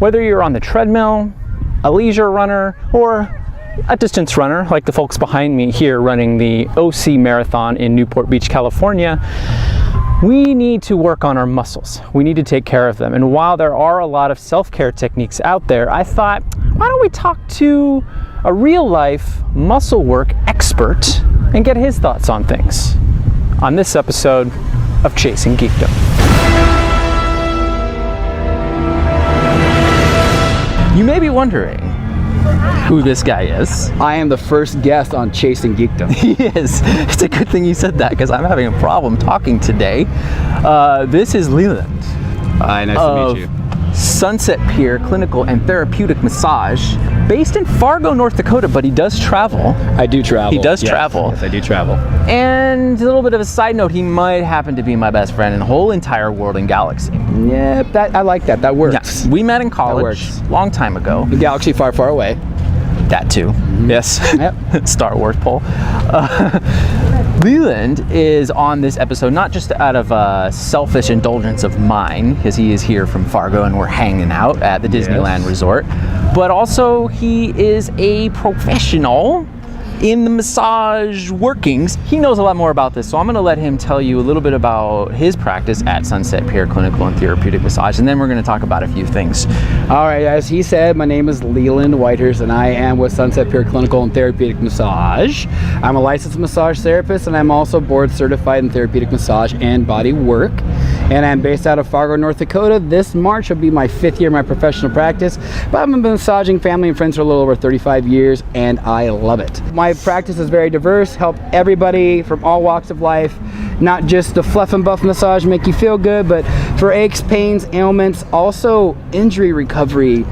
Whether you're on the treadmill, a leisure runner, or a distance runner like the folks behind me here running the OC Marathon in Newport Beach, California, we need to work on our muscles. We need to take care of them. And while there are a lot of self-care techniques out there, I thought, why don't we talk to a real-life muscle work expert and get his thoughts on things on this episode of Chasing Geekdom. You may be wondering who this guy is. I am the first guest on Chasing Geekdom. He is. It's a good thing you said that because I'm having a problem talking today. This is Leland. Hi, nice to meet you. Sunset Pier Clinical and Therapeutic Massage, based in Fargo, North Dakota, but he does travel. I do travel. He does travel. Yes, I do travel. And a little bit of a side note, he might happen to be my best friend in the whole entire world and galaxy. Yeah, I like that. That works. Yes. We met in college, long time ago. The galaxy far, far away. That too. Yes. Yep. Star Wars poll. Leland is on this episode not just out of selfish indulgence of mine, because he is here from Fargo and we're hanging out at the Disneyland Resort, but also he is a professional in the massage workings. He knows a lot more about this, so I'm going to let him tell you a little bit about his practice at Sunset Pier Clinical and Therapeutic Massage, and then we're going to talk about a few things. All right, as he said, my name is Leland Whitehurst, and I am with Sunset Pier Clinical and Therapeutic Massage. I'm a licensed massage therapist, and I'm also board certified in therapeutic massage and body work. And I'm based out of Fargo, North Dakota. This March will be my 5th year of my professional practice, but I've been massaging family and friends for a little over 35 years, and I love it. My practice is very diverse, help everybody from all walks of life, not just the fluff and buff massage make you feel good, but for aches, pains, ailments, also injury recovery,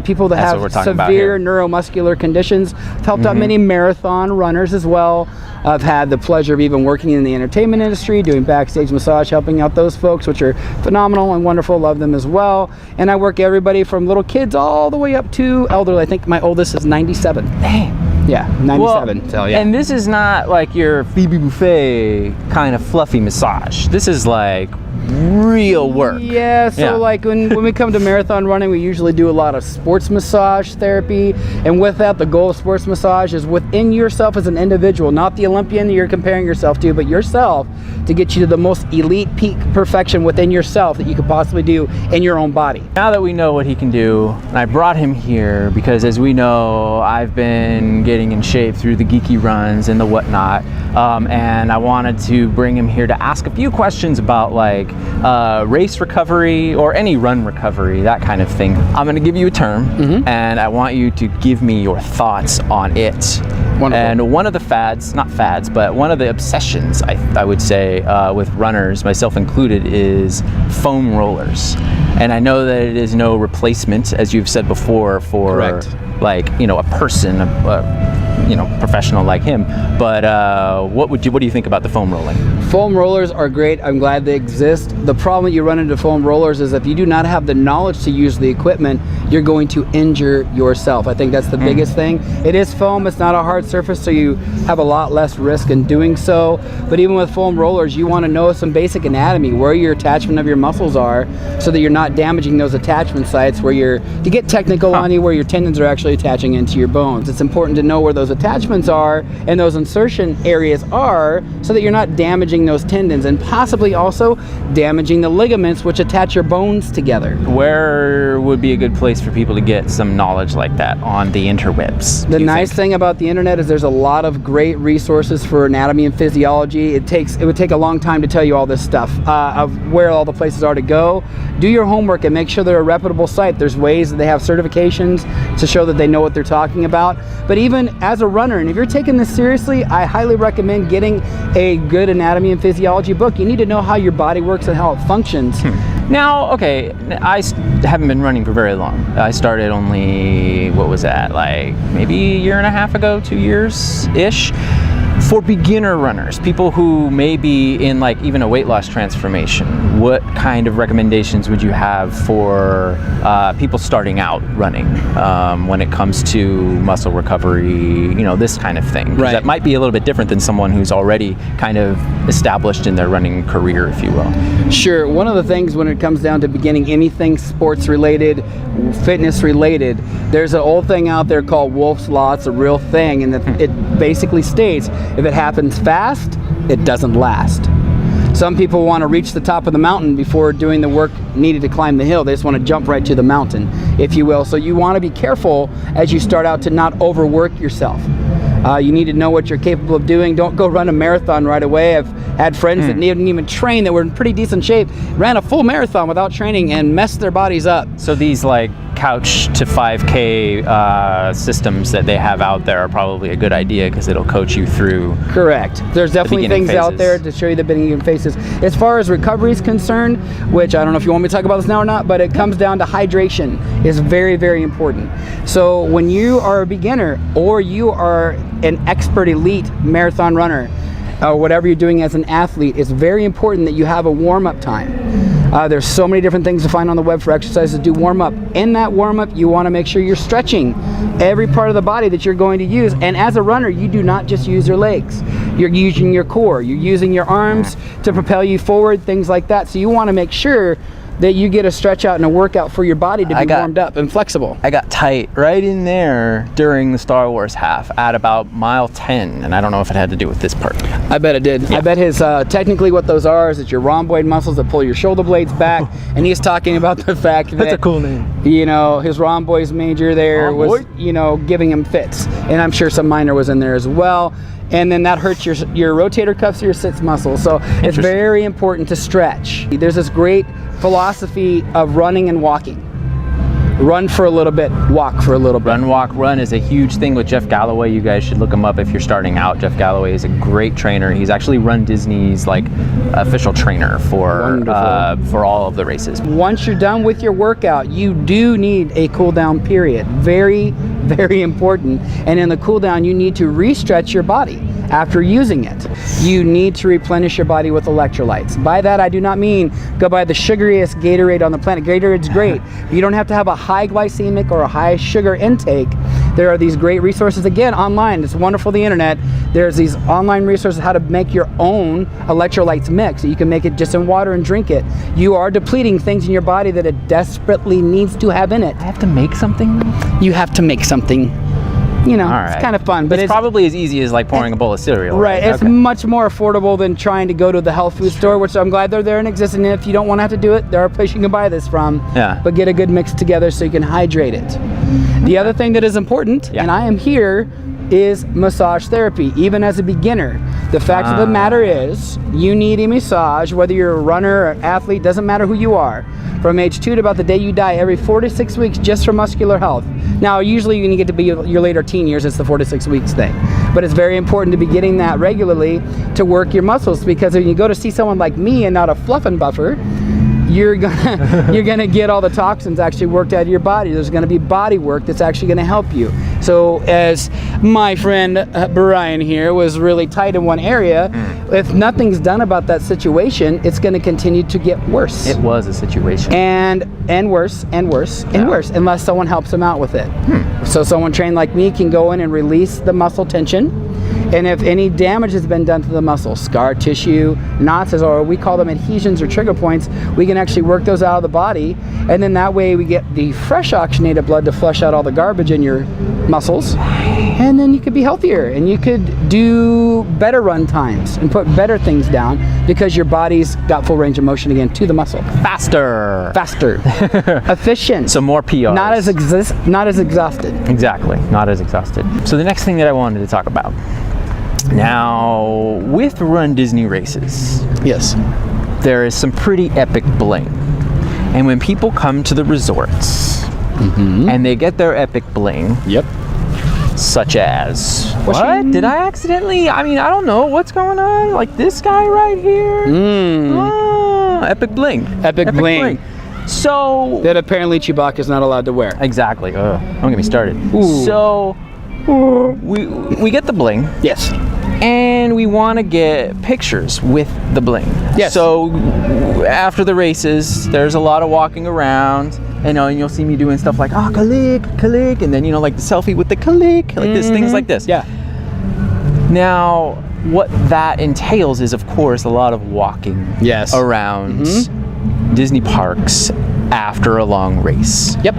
people that have severe neuromuscular conditions. I've helped out many marathon runners as well. I've had the pleasure of even working in the entertainment industry, doing backstage massage, helping out those folks, which are phenomenal and wonderful. Love them as well. And I work everybody from little kids all the way up to elderly. I think my oldest is 97. Dang. Yeah, 97. Well, so yeah. And this is not like your Phoebe Buffet kind of fluffy massage. This is like real work. Yeah, so like when we come to marathon running, we usually do a lot of sports massage therapy, and with that, the goal of sports massage is within yourself as an individual, not the Olympian that you're comparing yourself to, but yourself, to get you to the most elite peak perfection within yourself that you could possibly do in your own body. Now that we know what he can do, and I brought him here because, as we know, I've been getting in shape through the geeky runs and the whatnot, and I wanted to bring him here to ask a few questions about like race recovery or any run recovery, that kind of thing. I'm going to give you a term, and I want you to give me your thoughts on it. Wonderful. And one of the fads, not fads, but one of the obsessions, I would say, with runners, myself included, is foam rollers. And I know that it is no replacement, as you've said before, for like, you know, a person, you know, professional like him. But what do you think about the foam rolling? Foam rollers are great. I'm glad they exist. The problem that you run into foam rollers is if you do not have the knowledge to use the equipment, you're going to injure yourself. I think that's the biggest thing. It is foam, it's not a hard surface, so you have a lot less risk in doing so. But even with foam rollers, you want to know some basic anatomy, where your attachment of your muscles are, so that you're not damaging those attachment sites where to get technical on you, where your tendons are actually attaching into your bones. It's important to know where those attachments are and those insertion areas are, so that you're not damaging those tendons and possibly also damaging the ligaments which attach your bones together. Where would be a good place for people to get some knowledge like that on the interwebs? The nice thing about the internet is there's a lot of great resources for anatomy and physiology. It would take a long time to tell you all this stuff of where all the places are to go. Do your homework and make sure they're a reputable site. There's ways that they have certifications to show that they know what they're talking about. But even as a runner, and if you're taking this seriously, I highly recommend getting a good anatomy and physiology book. You need to know how your body works and how it functions. Now, okay, I haven't been running for very long. I started only, what was that, like maybe a year and a half ago, 2 years-ish. For beginner runners, people who may be in like even a weight loss transformation, what kind of recommendations would you have for people starting out running when it comes to muscle recovery, you know, this kind of thing? 'Cause Right. that might be a little bit different than someone who's already kind of established in their running career, if you will. Sure. One of the things when it comes down to beginning anything sports related, fitness related, there's an old thing out there called Wolf's Law. It's a real thing, and it basically states if it happens fast, it doesn't last. Some people want to reach the top of the mountain before doing the work needed to climb the hill. They just want to jump right to the mountain, if you will. So you want to be careful as you start out to not overwork yourself. You need to know what you're capable of doing. Don't go run a marathon right away. I've had friends that didn't even train, that were in pretty decent shape, ran a full marathon without training and messed their bodies up. So these like couch to 5K systems that they have out there are probably a good idea because it'll coach you through. Correct. There's definitely things out there to show you the beginning phases. As far as recovery is concerned, which I don't know if you want me to talk about this now or not, but it comes down to hydration is very, very important. So when you are a beginner or you are an expert elite marathon runner, or whatever you're doing as an athlete, it's very important that you have a warm-up time. There's so many different things to find on the web for exercises to do warm-up. In that warm-up, you want to make sure you're stretching every part of the body that you're going to use. And as a runner, you do not just use your legs. You're using your core. You're using your arms to propel you forward, things like that. So you want to make sure that you get a stretch out and a workout for your body to be warmed up and flexible. I got tight right in there during the Star Wars half at about mile 10, and I don't know if it had to do with this part. I bet it did. Yeah. I bet his, technically what those are is that your rhomboid muscles that pull your shoulder blades back, and he's talking about the fact that, that's a cool name. You know, his rhomboids major there was, you know, giving him fits, and I'm sure some minor was in there as well. And then that hurts your rotator cuffs or your sits muscles. So it's very important to stretch. There's this great philosophy of running and walking. Run for a little bit, walk for a little bit. Run, walk, run is a huge thing with Jeff Galloway. You guys should look him up if you're starting out. Jeff Galloway is a great trainer. He's actually run Disney's like official trainer for all of the races. Once you're done with your workout, you do need a cool down period. Very, very important. And in the cool down, you need to re-stretch your body after using it. You need to replenish your body with electrolytes. By that, I do not mean go buy the sugariest Gatorade on the planet. Gatorade's great. You don't have to have a high glycemic or a high sugar intake. There are these great resources, again, online. It's wonderful, the internet. There's these online resources how to make your own electrolytes mix. You can make it just in water and drink it. You are depleting things in your body that it desperately needs to have in it. I have to make something? You have to make something. You know, it's kind of fun. But it's probably as easy as like pouring a bowl of cereal. Right, it's much more affordable than trying to go to the health food store, which I'm glad they're there and existing. And if you don't want to have to do it, there are places you can buy this from. Yeah. But get a good mix together so you can hydrate it. The other thing that is important, and I am here, is massage therapy, even as a beginner. The fact of the matter is, you need a massage, whether you're a runner or athlete, doesn't matter who you are, from age 2 to about the day you die, every 4 to 6 weeks, just for muscular health. Now, usually when you get to be your later teen years, it's the 4 to 6 weeks thing. But it's very important to be getting that regularly to work your muscles, because when you go to see someone like me and not a fluff and buffer, you're gonna get all the toxins actually worked out of your body. There's gonna be body work that's actually gonna help you. So as my friend Brian here was really tight in one area, if nothing's done about that situation, it's gonna continue to get worse. It was a situation. And worse and worse and worse, unless someone helps him out with it. So someone trained like me can go in and release the muscle tension. And if any damage has been done to the muscle, scar tissue, knots, or we call them adhesions or trigger points, we can actually work those out of the body. And then that way we get the fresh oxygenated blood to flush out all the garbage in your muscles. And then you could be healthier and you could do better run times and put better things down because your body's got full range of motion again to the muscle. Faster. Efficient. So more PRs. Not as exhausted. Exactly, not as exhausted. So the next thing that I wanted to talk about. Now, with Run Disney races, yes, there is some pretty epic bling. And when people come to the resorts and they get their epic bling, such as, what? Did I accidentally? I mean, I don't know what's going on. Like this guy right here. Epic bling. Epic bling. So that apparently Chewbacca's not allowed to wear. Exactly. Don't get me started. So we get the bling. Yes. and we want to get pictures with the Bling. Yes. So after the races, there's a lot of walking around, and you'll see me doing stuff like, kalik, and then, like the selfie with the kalik, like this, things like this. Yeah. Now, what that entails is, of course, a lot of walking around Disney parks after a long race. Yep.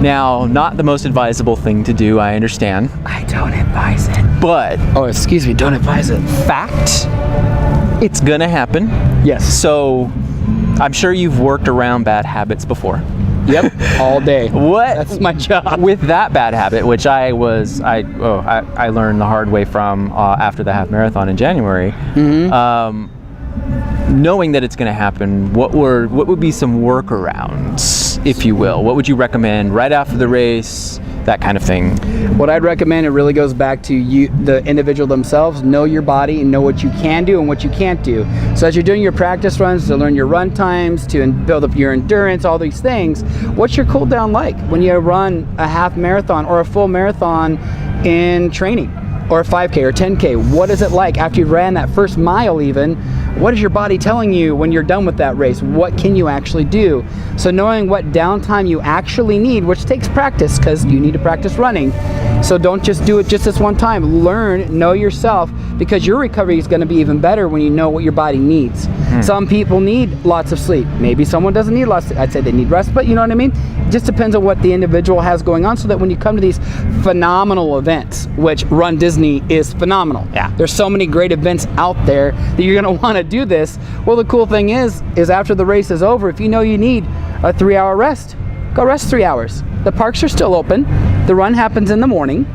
Now, not the most advisable thing to do, I understand. I don't advise it. But, oh, excuse me, don't advise it. Fact, it's gonna happen. Yes. So, I'm sure you've worked around bad habits before. Yep, all day. What? That's my job. With that bad habit, which I learned the hard way from after the half marathon in January. Knowing that it's going to happen, what would be some workarounds, if you will? What would you recommend right after the race? That kind of thing. What I'd recommend, it really goes back to you, the individual themselves. Know your body and know what you can do and what you can't do. So as you're doing your practice runs, to learn your run times, to build up your endurance, all these things, what's your cool down like when you run a half marathon or a full marathon in training, or a 5K or 10K? What is it like after you ran that first mile even? What is your body telling you when you're done with that race? What can you actually do? So knowing what downtime you actually need, which takes practice, because you need to practice running. So don't just do it just this one time. Learn, know yourself, because your recovery is going to be even better when you know what your body needs. Some people need lots of sleep. Maybe someone doesn't need lots of sleep. I'd say they need rest, but you know what I mean? It just depends on what the individual has going on, so that when you come to these phenomenal events, which Run Disney is phenomenal. Yeah. There's so many great events out there that you're going to want to do this. Well, the cool thing is after the race is over, if you know you need a 3-hour rest, go rest 3 hours. The parks are still open. The run happens in the morning.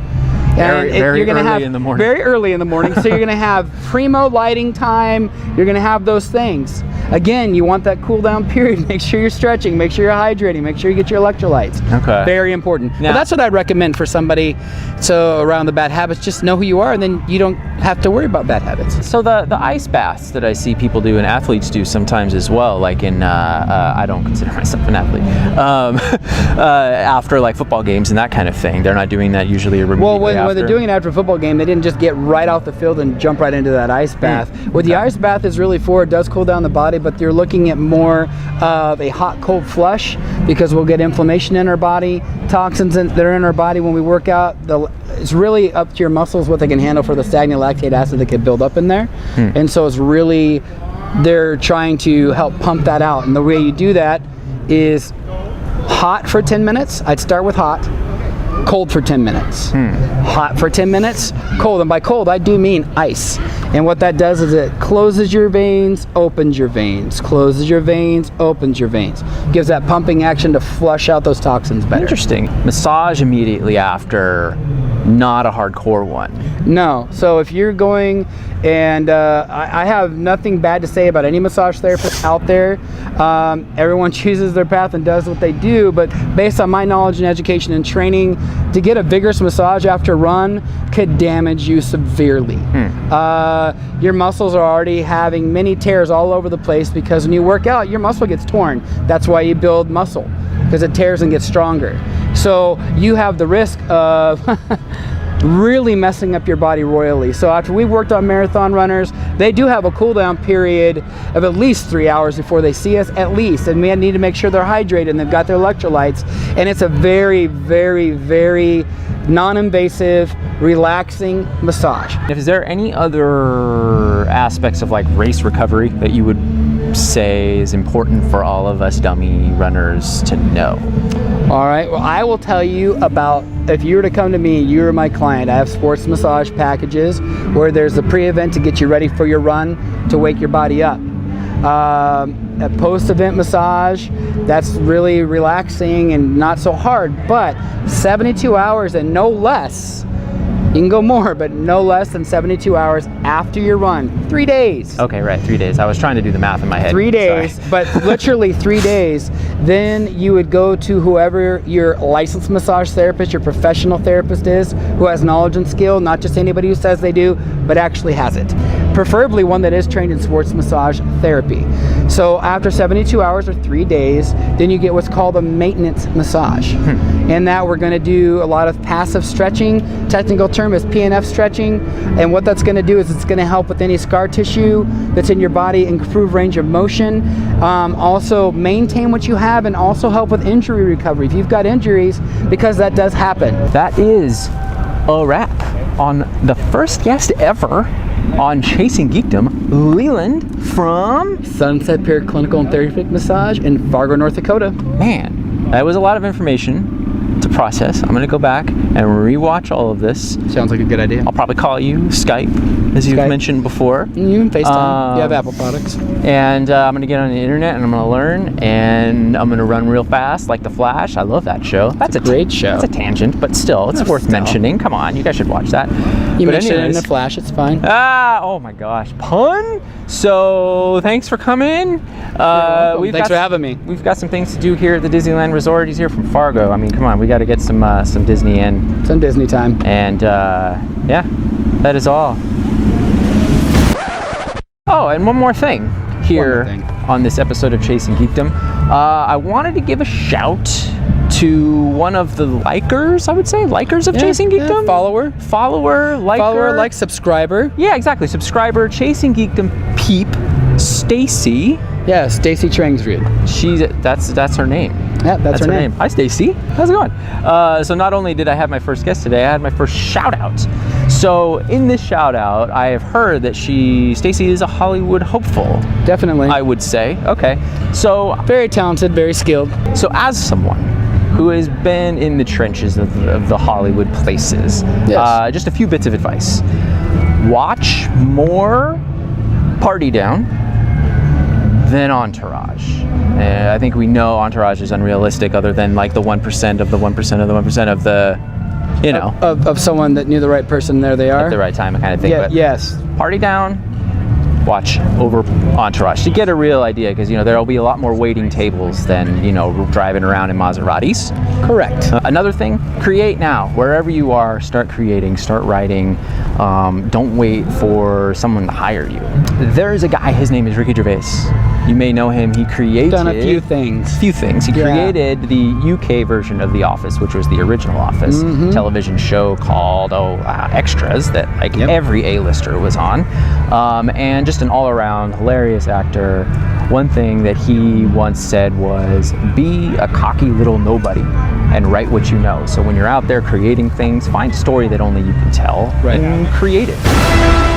Very early in the morning. Very early in the morning. So you're going to have primo lighting time. You're going to have those things. Again, you want that cool down period. Make sure you're stretching. Make sure you're hydrating. Make sure you get your electrolytes. Okay. Very important. Now, but that's what I'd recommend for somebody. So around the bad habits, just know who you are, and then you don't have to worry about bad habits. So the ice baths that I see people do and athletes do sometimes as well, like in, I don't consider myself an athlete, after like football games and that kind of thing. They're not doing that usually immediately Well, when after. they're doing it after a football game, they didn't just get right off the field and jump right into that ice bath. What the ice bath is really for, it does cool down the body, but they're looking at more of a hot-cold flush, because we'll get inflammation in our body, toxins that are in our body when we work out. It's really up to your muscles what they can handle for the stagnant lactate acid that can build up in there. And so it's really, they're trying to help pump that out. And the way you do that is hot for 10 minutes. I'd start with hot. Cold for 10 minutes. Hot for 10 minutes, cold. And by cold, I do mean ice. And what that does is it closes your veins, opens your veins, closes your veins, opens your veins. Gives that pumping action to flush out those toxins better. Interesting. Massage immediately after, not a hardcore one. No. So if you're going, and I have nothing bad to say about any massage therapist out there. Everyone chooses their path and does what they do, but based on my knowledge and education and training, to get a vigorous massage after a run could damage you severely. Your muscles are already having many tears all over the place, because when you work out, your muscle gets torn. That's why you build muscle, because it tears and gets stronger. So you have the risk of really messing up your body royally. So after we worked on marathon runners, they do have a cool down period of at least 3 hours before they see us, at least. And we need to make sure they're hydrated and they've got their electrolytes. And it's a very, very, very non-invasive, relaxing massage. Is there any other aspects of like race recovery that you would say is important for all of us dummy runners to know? All right, well, I will tell you about, if you were to come to me, you're my client, I have sports massage packages where there's a pre-event to get you ready for your run, to wake your body up. A post-event massage, that's really relaxing and not so hard, but 72 hours and no less. You can go more, but no less than 72 hours after your run. 3 days. Okay, right, 3 days. I was trying to do the math in my head. 3 days, Sorry. but literally 3 days. Then you would go to whoever your licensed massage therapist, your professional therapist is, who has knowledge and skill, not just anybody who says they do, but actually has it. preferably one that is trained in sports massage therapy. So after 72 hours or 3 days, then you get what's called a maintenance massage. In that we're going to do a lot of passive stretching. Technical term is PNF stretching. And what that's going to do is it's going to help with any scar tissue that's in your body, improve range of motion, also maintain what you have, and also help with injury recovery if you've got injuries, because that does happen. That is a wrap on the first guest ever on Chasing Geekdom, Leland from Sunset Pier Clinical and Therapeutic Massage in Fargo, North Dakota. Man, that was a lot of information to process. I'm gonna go back and rewatch all of this. Sounds like a good idea. I'll probably call you Skype, as you've mentioned before. You can FaceTime. You have Apple products. And I'm gonna get on the internet and I'm gonna learn, and I'm gonna run real fast like The Flash. I love that show. That's a great show. It's a tangent, but still, it's worth mentioning. Come on, you guys should watch that. You mentioned it in The Flash, it's fine. Oh my gosh, pun! So, thanks for coming. Thanks for having me. We've got some things to do here at the Disneyland Resort. He's here from Fargo. I mean, come on, we got to get some Disney in. Some Disney time. And yeah, that is all. Oh, and one more thing here on this episode of Chasing Geekdom. I wanted to give a shout to one of the likers, I would say, likers of Chasing Geekdom. Follower, liker. Subscriber. Yeah, exactly. Subscriber, Chasing Geekdom peep, Stacy. Yeah, Stacy Trangsrud. That's her name. Yeah, that's her name. Hi, Stacy. How's it going? So not only did I have my first guest today, I had my first shout out. So in this shout out, I have heard that Stacy is a Hollywood hopeful. Definitely. I would say. Okay. So very talented, very skilled. So as someone who has been in the trenches of the Hollywood places, just a few bits of advice. Watch more Party Down than Entourage. I think we know Entourage is unrealistic, other than like the 1% of the 1% of the 1% of the, you know, of someone that knew the right person, there they are at the right time, kind of thing. Yeah, but yes. Party Down, watch over Entourage to get a real idea, because you know there'll be a lot more waiting tables than, you know, driving around in Maseratis. Correct. Another thing, create now. Wherever you are, start creating, start writing. Don't wait for someone to hire you. There's a guy, his name is Ricky Gervais. You may know him. He created done a few things. He created the UK version of The Office, which was the original Office television show called Extras, that like every A-lister was on, and just an all-around hilarious actor. One thing that he once said was, be a cocky little nobody and write what you know. So when you're out there creating things, find a story that only you can tell and create it.